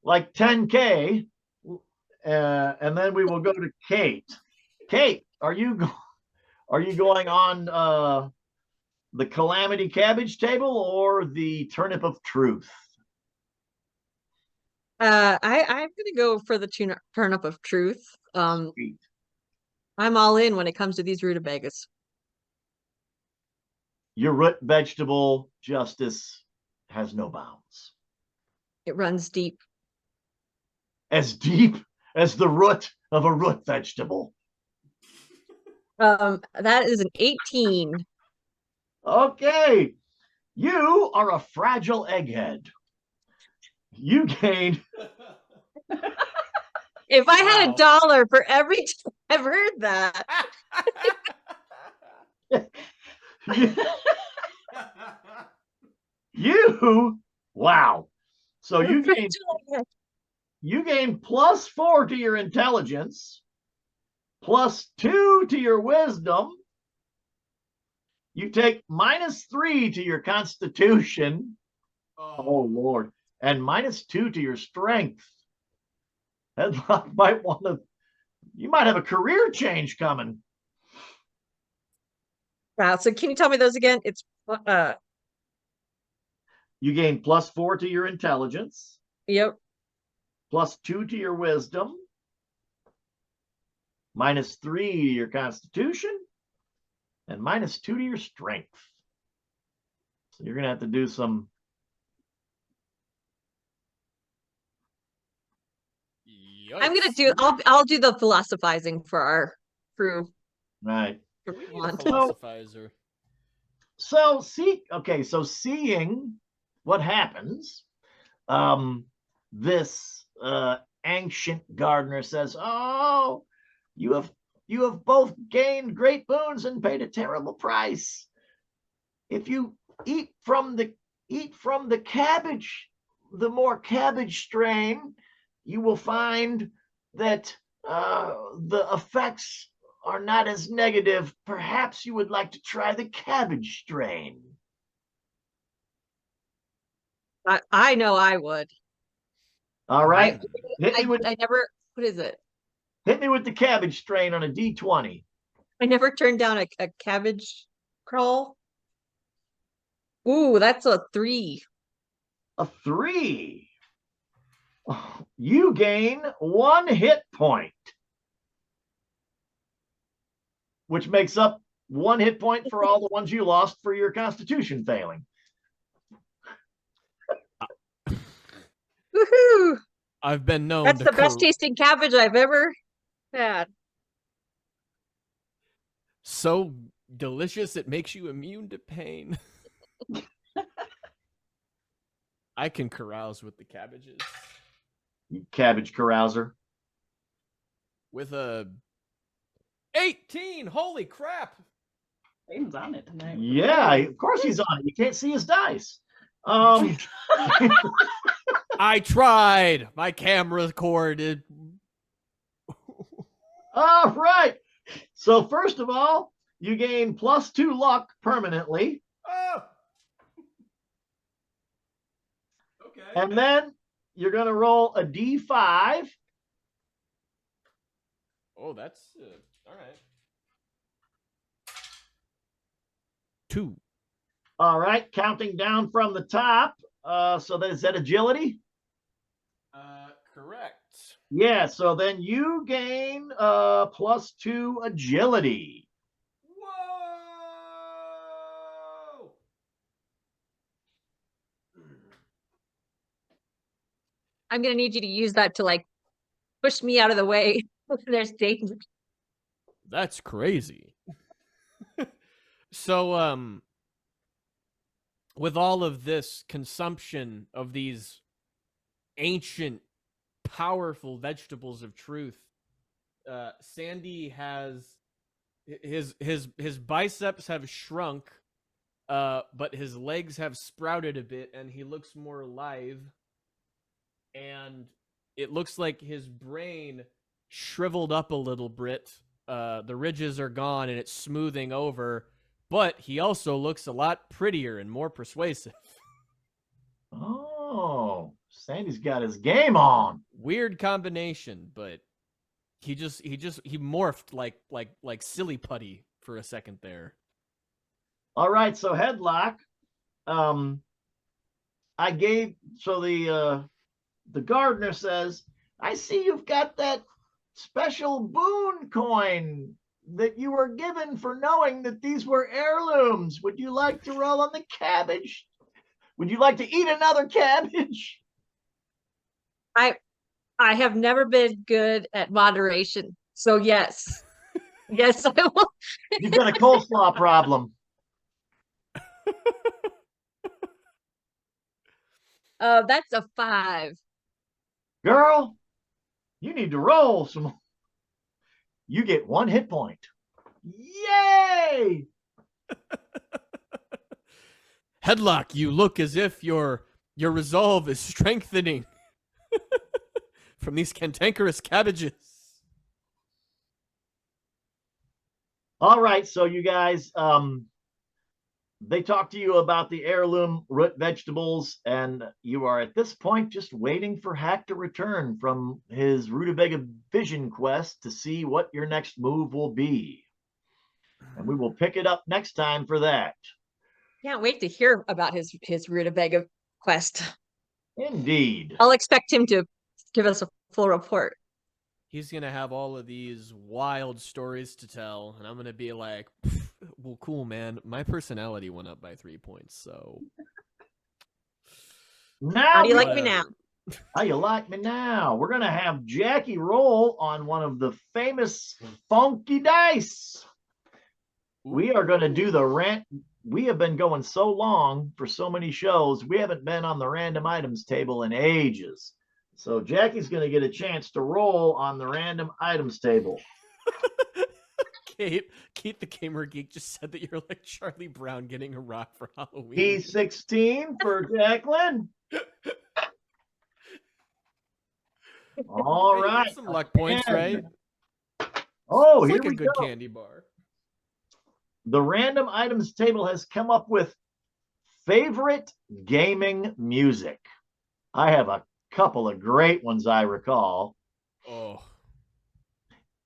like 10K. And then we will go to Kate. Kate, are you going on the calamity cabbage table or the turnip of truth? I'm gonna go for the turnip of truth. Sweet. I'm all in when it comes to these rutabagas. Your root vegetable justice has no bounds. It runs deep. As deep as the root of a root vegetable. That is an 18. Okay. You are a fragile egghead. You gained If I had Wow. $1 for every time I've heard that, wow. So I'm a fragile egghead. you gain +4 to your intelligence, +2 to your wisdom. You take -3 to your constitution. Oh Lord. And -2 to your strength. Headlock might want to, you might have a career change coming. Wow. So can you tell me those again? It's You gain +4 to your intelligence, yep. +2 to your wisdom, -3 to your constitution, and -2 to your strength. So you're gonna have to do some. I'm gonna do I'll do the philosophizing for our crew. Right. if We we need a want. philosophizer. So seeing what happens, this ancient gardener says, "Oh, you have both gained great boons and paid a terrible price. If you eat from the cabbage, the more cabbage strain, you will find that the effects are not as negative. Perhaps you would like to try the cabbage strain." I know I would. All right. I never what is it? Hit me with the cabbage strain on a D20. I never turned down a cabbage crawl. Ooh, that's a 3. A 3. You gain 1 hit point, which makes up 1 hit point for all the ones you lost for your constitution failing. Woohoo! I've been known That's to the best tasting cabbage I've ever had. so delicious it makes you immune to pain. I can carouse with the cabbages. You cabbage carouser. With a 18. Holy crap. Aiden's on it tonight. Yeah, of course he's on it. You can't see his dice. I tried. My camera cord. All right. So first of all, you gain +2 luck permanently. Oh. Okay. And then you're going to roll a D5. Oh, that's all right. 2. All right, counting down from the top. So is that agility? Correct. Yeah, so then you gain +2 agility. Whoa! I'm gonna need you to use that to like push me out of the way. There's danger. That's crazy. So, with all of this consumption of these ancient, powerful vegetables of truth, Sandy has his biceps have shrunk, but his legs have sprouted a bit, and he looks more alive. And it looks like his brain shriveled up a little bit. The ridges are gone, and it's smoothing over. But he also looks a lot prettier and more persuasive. Oh, Sandy's got his game on. Weird combination, but he morphed like silly putty for a second there. All right, so Headlock, I gave the gardener says, I see you've got that special boon coin that you were given for knowing that these were heirlooms. Would you like to roll on the cabbage? Would you like to eat another cabbage? I have never been good at moderation. So yes. Yes, I will. You've got a coleslaw problem. That's a 5. Girl, you need to roll some. You get 1 hit point. Yay! Headlock, you look as if your resolve is strengthening from these cantankerous cabbages. All right, so you guys, they talk to you about the heirloom root vegetables, and you are at this point just waiting for Hack to return from his Rutabaga vision quest to see what your next move will be. And we will pick it up next time for that. Can't wait to hear about his rutabaga quest. Indeed. I'll expect him to give us a full report. He's going to have all of these wild stories to tell, and I'm going to be like, well, cool, man. My personality went up by 3 points, so... Now, how do you like me now? How you like me now? We're going to have Jackie roll on one of the famous funky dice. We are going to do the rant. We have been going so long for so many shows. We haven't been on the random items table in ages. So Jackie's going to get a chance to roll on the random items table. Kate the Gamer Geek just said that you're like Charlie Brown getting a rock for Halloween. P16 for Jacqueline. All Hey, right. that's some luck points, right? Oh, It's here like a we good go. candy bar. The random items table has come up with favorite gaming music. I have a couple of great ones I recall. Oh,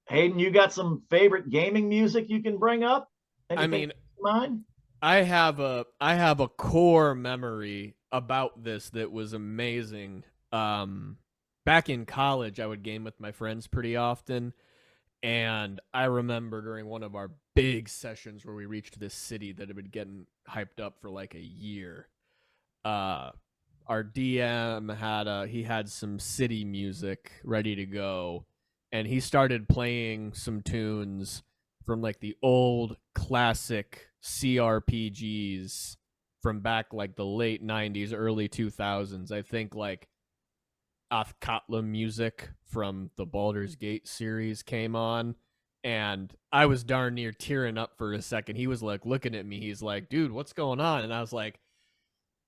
Hayden, you got some favorite gaming music you can bring up? Anything I mean, in mind? I have a core memory about this that was amazing. Back in college, I would game with my friends pretty often, and I remember during one of our big sessions where we reached this city that had been getting hyped up for like a year. Our DM had some city music ready to go, and he started playing some tunes from like the old classic CRPGs from back like the late 90s, early 2000s. I think like Athkatla music from the Baldur's Gate series came on, and I was darn near tearing up for a second. He was like looking at me. He's like, dude, what's going on? And I was like,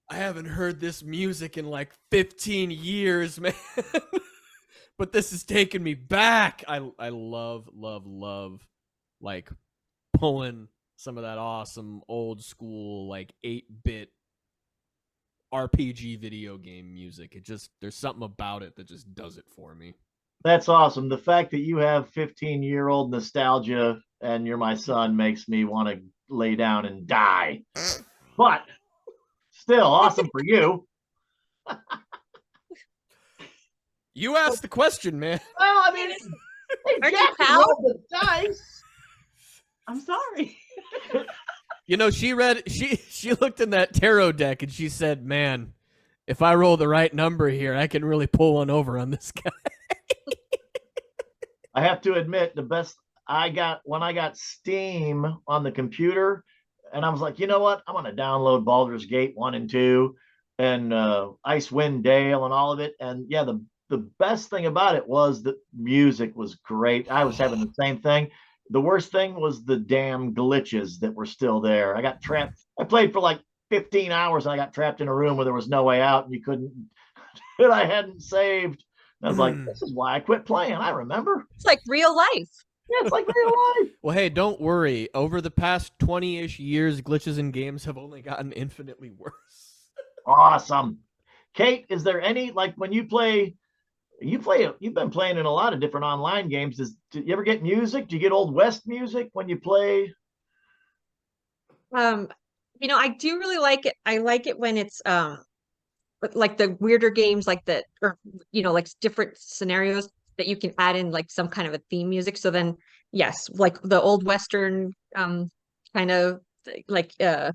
I haven't heard this music in like 15 years, man. But this is taking me back. I love like pulling some of that awesome old school like 8-bit RPG video game music. There's something about it that just does it for me. That's awesome. The fact that you have 15-year-old nostalgia and you're my son makes me want to lay down and die. But still awesome for you. You asked the question, man. Well, I mean, hey, Aren't you Jackie pal? rolled the dice. I'm sorry. You know, she looked in that tarot deck and she said, man, If I roll the right number here, I can really pull one over on this guy. I have to admit, the best I got when I got Steam on the computer, and I was like, you know what? I'm going to download Baldur's Gate 1 and 2 and Icewind Dale and all of it. And yeah, the best thing about it was the music was great. I was having the same thing. The worst thing was the damn glitches that were still there. I got trapped. I played for like 15 hours and I got trapped in a room where there was no way out and you couldn't, and I hadn't saved. I was like, this is why I quit playing. I remember. It's like real life. Yeah, it's like real life. Well, hey, don't worry. Over the past 20-ish years, glitches in games have only gotten infinitely worse. Awesome. Kate, is there any, like when you've been playing in a lot of different online games. Do you ever get music? Do you get Old West music when you play? I do really like it. I like it when it's like the weirder games like that, or like different scenarios that you can add in like some kind of a theme music. So then yes, like the old Western kind of like yeah,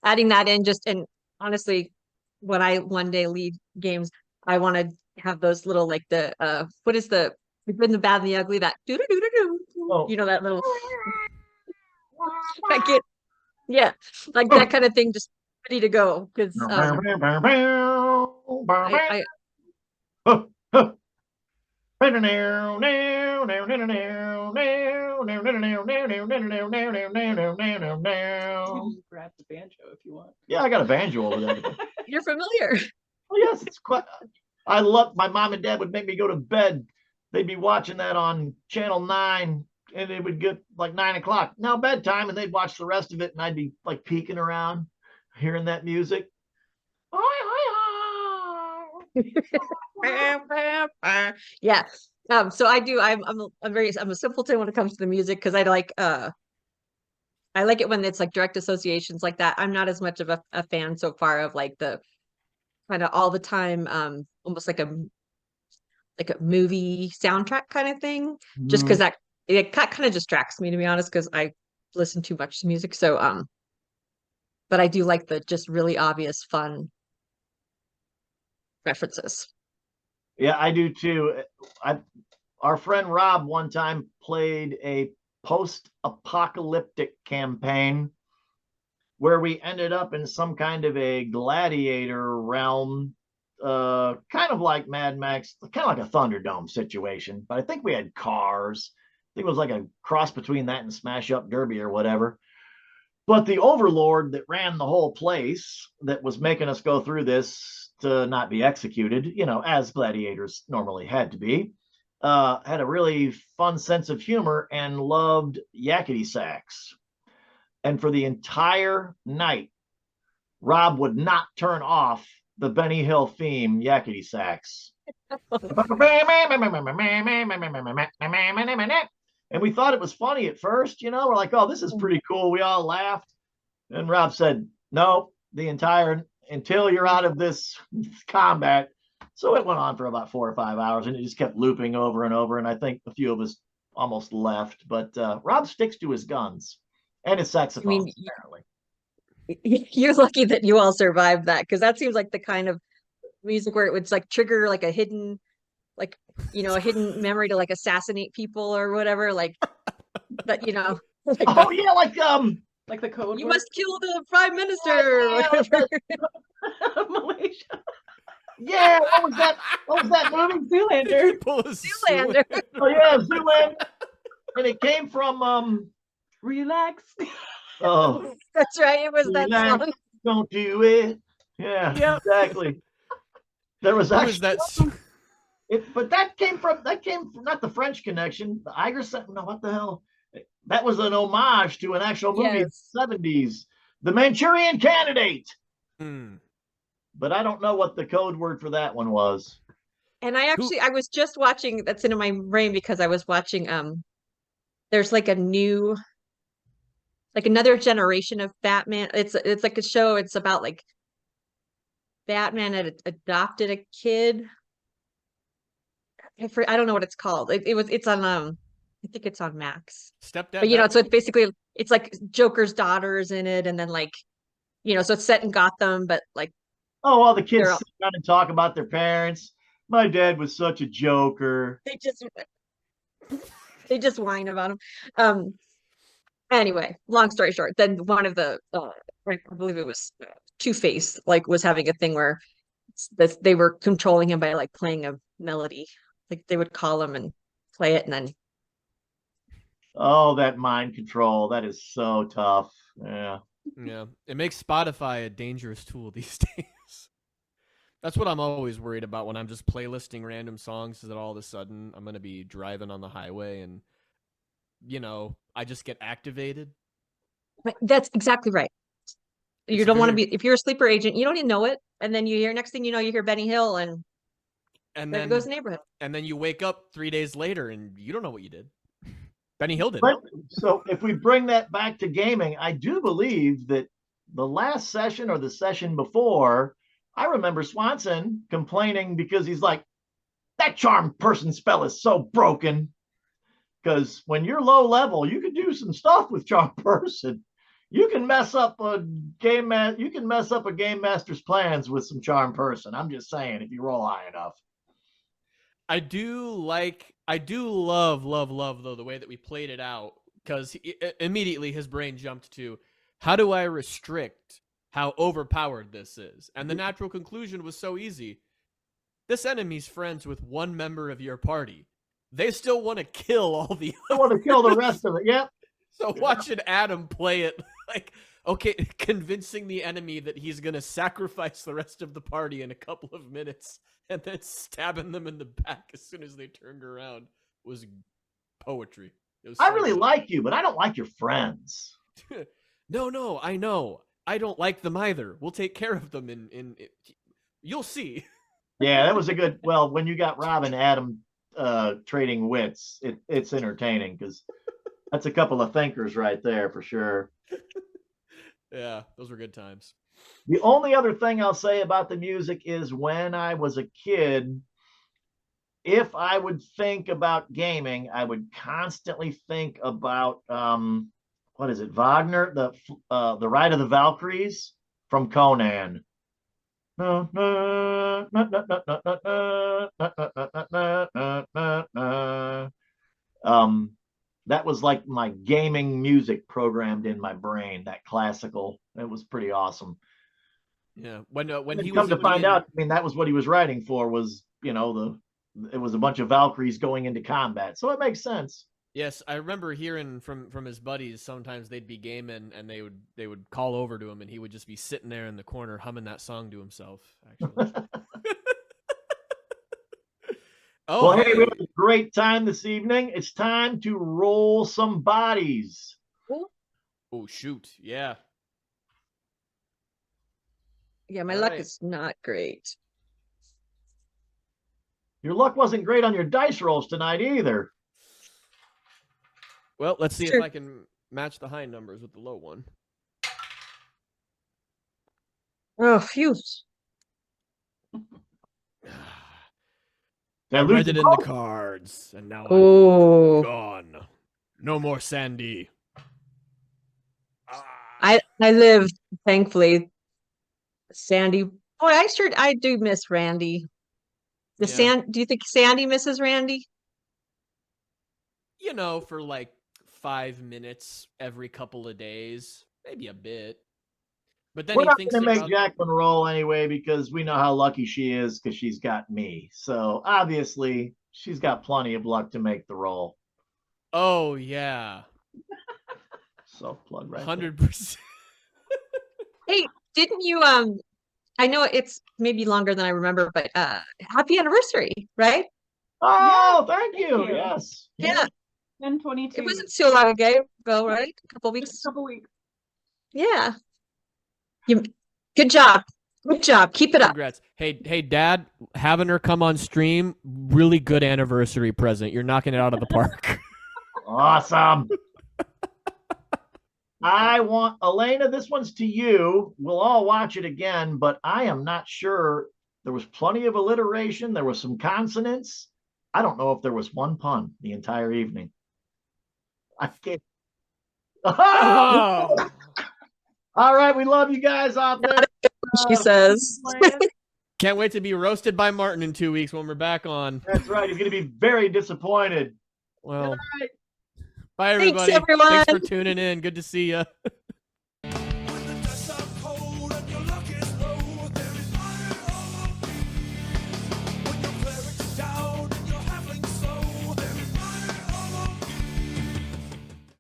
adding that in and honestly, when I one day leave games, I want to have those little like the what is the good, the bad, and the ugly, that doo doo doo doo Oh. that little yeah, like that kind of thing, just ready to go because I Grab the banjo if you want. Yeah, I got a banjo over there. you're familiar. Oh, yes, it's quite. I love. My mom and dad would make me go to bed. They'd be watching that on Channel 9, and it would get like 9 o'clock. Now bedtime, and they'd watch the rest of it, and I'd be like peeking around, hearing that music. Yeah. So I do. I'm a simpleton when it comes to the music because I like it when it's like direct associations like that. I'm not as much of a fan so far of like the kind of all the time almost like a movie soundtrack kind of thing, just because that it kind of distracts me, to be honest, because I listen too much to music. So but I do like the just really obvious fun references. Yeah, I do too. Our friend Rob one time played a post-apocalyptic campaign where we ended up in some kind of a gladiator realm, kind of like Mad Max, kind of like a Thunderdome situation. But I think we had cars. I think it was like a cross between that and Smash Up Derby or whatever. But the overlord that ran the whole place, that was making us go through this to not be executed, as gladiators normally had to be, had a really fun sense of humor and loved yakety sax. And for the entire night, Rob would not turn off the Benny Hill theme yakety sax. And we thought it was funny at first, we're like, oh, this is pretty cool. We all laughed. And Rob said, no, until you're out of this combat. So it went on for about 4 or 5 hours and it just kept looping over and over. And I think a few of us almost left, but Rob sticks to his guns and his saxophone, apparently. You're lucky that you all survived that, because that seems like the kind of music where it would like trigger like a hidden memory to like assassinate people or whatever, like that, like, oh yeah, like the code you word? must kill the prime minister, whatever. Malaysia. Yeah, what was that movie? Zoolander. Zoolander. Oh yeah, Zoolander. And it came from Relax. oh, That's right, it was that song. Don't do it. Yeah, Yep. exactly. There was actually that? but that came from not the French Connection, the Iger. No, what the hell? That was an homage to an actual movie in the 70s, The Manchurian Candidate. But I don't know what the code word for that one was. And I was just watching, that's in my brain because I was watching there's like another generation of Batman. It's like a show, it's about like Batman had adopted a kid. I don't know what it's called. It's on I think it's on Max. Stepdad. But so it's basically, it's like Joker's daughter's in it, and then like, so it's set in Gotham, but like Oh, all the kids They're all- sit down and talk about their parents. My dad was such a joker. they just whine about him. Um, anyway, long story short, then one of the I believe it was Two-Face, like was having a thing where they were controlling him by like playing a melody. Like they would call him and play it, and then Oh, that mind control. That is so tough. Yeah. Yeah, it makes Spotify a dangerous tool these days. That's what I'm always worried about when I'm just playlisting random songs, is that all of a sudden I'm going to be driving on the highway and, I just get activated. that's exactly right. You It's don't want to very, be if you're a sleeper agent, you don't even know it, and then you hear next thing you know, you hear Benny Hill, and and there then goes the neighborhood. and then you wake up 3 days later and you don't know what you did. Benny Hill did. But so if we bring that back to gaming, I do believe that the last session or the session before, I remember Swanson complaining because he's like, that charm person spell is so broken. Because when you're low level, you can do some stuff with charm person. You can mess up a you can mess up a game master's plans with some charm person. I'm just saying, if you roll high enough. I do love though the way that we played it out, because immediately his brain jumped to, how do I restrict how overpowered this is? And the natural conclusion was so easy. This enemy's friends with one member of your party. They still want to kill all the I want to kill the rest of it. Yep. So watching Adam play it, like, okay, convincing the enemy that he's going to sacrifice the rest of the party in a couple of minutes and then stabbing them in the back as soon as they turned around was poetry. It was I so really good. like you, but I don't like your friends. No, I know. I don't like them either. We'll take care of them you'll see. Yeah, that was a good. Well, when you got Rob and Adam trading wits, it's entertaining because that's a couple of thinkers right there for sure. Yeah, those were good times. The only other thing I'll say about the music is when I was a kid, if I would think about gaming, I would constantly think about what is it, Wagner, the Ride of the Valkyries from Conan. That was like my gaming music programmed in my brain, that classical. It was pretty awesome. Yeah, when he Come was to find out, I mean, that was what he was writing for, was, it was a bunch of Valkyries going into combat. So it makes sense. Yes, I remember hearing from his buddies, sometimes they'd be gaming and they would call over to him and he would just be sitting there in the corner humming that song to himself, actually. Well, hey, we had a great time this evening. It's time to roll some bodies. Oh, shoot. Yeah. Yeah, my All luck right. is not great. Your luck wasn't great on your dice rolls tonight either. Well, let's see Sure. if I can match the high numbers with the low one. Oh, phew. I lose read it the in the roll? cards, and now I'm Oh, gone. No more Sandy. I lived, thankfully. Sandy. Boy, I do miss Randy. Yeah. Do you think Sandy misses Randy? For like 5 minutes every couple of days, maybe a bit. But then We're he not thinks going to make about Jacqueline roll anyway because we know how lucky she is because she's got me. So obviously, she's got plenty of luck to make the roll. Oh yeah, Self plug right 100%. Hey, didn't you I know it's maybe longer than I remember, but happy anniversary, right? Oh, Yeah, thank you. you. Yes. Yeah. 10/22. It wasn't so long ago, right? A couple Just weeks. a couple weeks. Yeah. You good job. Good job. Keep it up. Congrats. Hey, Dad, having her come on stream, really good anniversary present. You're knocking it out of the park. Awesome. I want Elena, this one's to you. We'll all watch it again, but I am not sure. There was plenty of alliteration. There was some consonants. I don't know if there was one pun the entire evening. I can't. Oh. All right, we love you guys out there. she says. Can't wait to be roasted by Martin in 2 weeks when we're back on. That's right. He's going to be very disappointed. Well, Good night. bye Thanks, everybody. everyone. Thanks for tuning in. Good to see you.